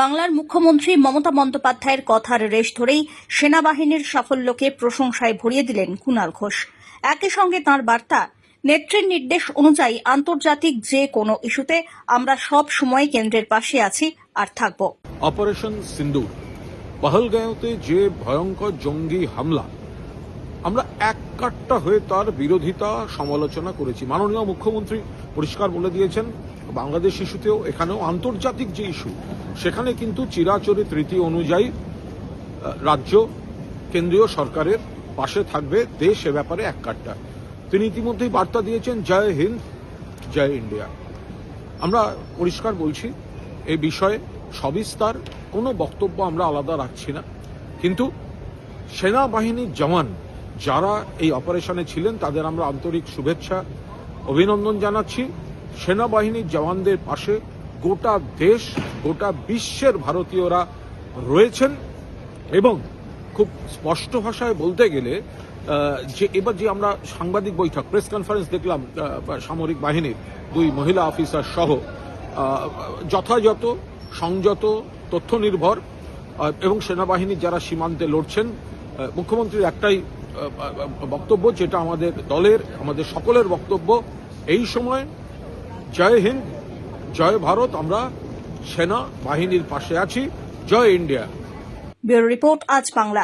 বাংলার মুখ্যমন্ত্রী মমতা বন্দ্যোপাধ্যায়ের কথার রেশ ধরেই সেনাবাহিনীর সাফল্যকে প্রশংসায় ভরিয়ে দিলেন কুণাল ঘোষ। একই সঙ্গে তাঁর বার্তা, নেত্রীর নির্দেশ অনুযায়ী আন্তর্জাতিক যে কোনো ইস্যুতে আমরা সব সময় কেন্দ্রের পাশে আছি আর থাকব। অপারেশন সিন্দুর, পহলগাঁওতে যে ভয়ঙ্কর জঙ্গি হামলা, আমরা এক কাট্টা হয়ে তার বিরোধিতা সমালোচনা করেছি। মাননীয় মুখ্যমন্ত্রী পরিষ্কার বলে দিয়েছেন, বাংলাদেশ ইস্যুতেও এখানেও আন্তর্জাতিক যে ইস্যু, সেখানে কিন্তু চিরাচরিত রীতি অনুযায়ী রাজ্য কেন্দ্রীয় সরকারের পাশে থাকবে, দেশ এ ব্যাপারে এক কাট্টা। তিনি ইতিমধ্যেই বার্তা দিয়েছেন, জয় হিন্দ, জয় ইন্ডিয়া। আমরা পরিষ্কার বলছি, এই বিষয়ে সবিস্তার কোনো বক্তব্য আমরা আলাদা রাখছি না, কিন্তু সেনাবাহিনীর জওয়ান যারা এই অপারেশনে ছিলেন তাদের আমরা আন্তরিক শুভেচ্ছা অভিনন্দন জানাচ্ছি। সেনাবাহিনীর জওয়ানদের পাশে গোটা দেশ, গোটা বিশ্বের ভারতীয়রা রয়েছেন এবং খুব স্পষ্ট ভাষায় বলতে গেলে যে এবার যে আমরা সাংবাদিক বৈঠক, প্রেস কনফারেন্স দেখলাম সামরিক বাহিনীর দুই মহিলা অফিসার সহ, যথাযথ, সংযত, তথ্য নির্ভর এবং সেনাবাহিনীর যারা সীমান্তে লড়ছেন, মুখ্যমন্ত্রীর একটাই বক্তব্য, যেটা আমাদের দলের, আমাদের সকলের বক্তব্য, এই সময় জয় হিন্দ, জয় ভারত, আমরা সেনা বাহিনীর পাশে আছি, জয় ইন্ডিয়া। ব্যুরো রিপোর্ট, আজ বাংলা।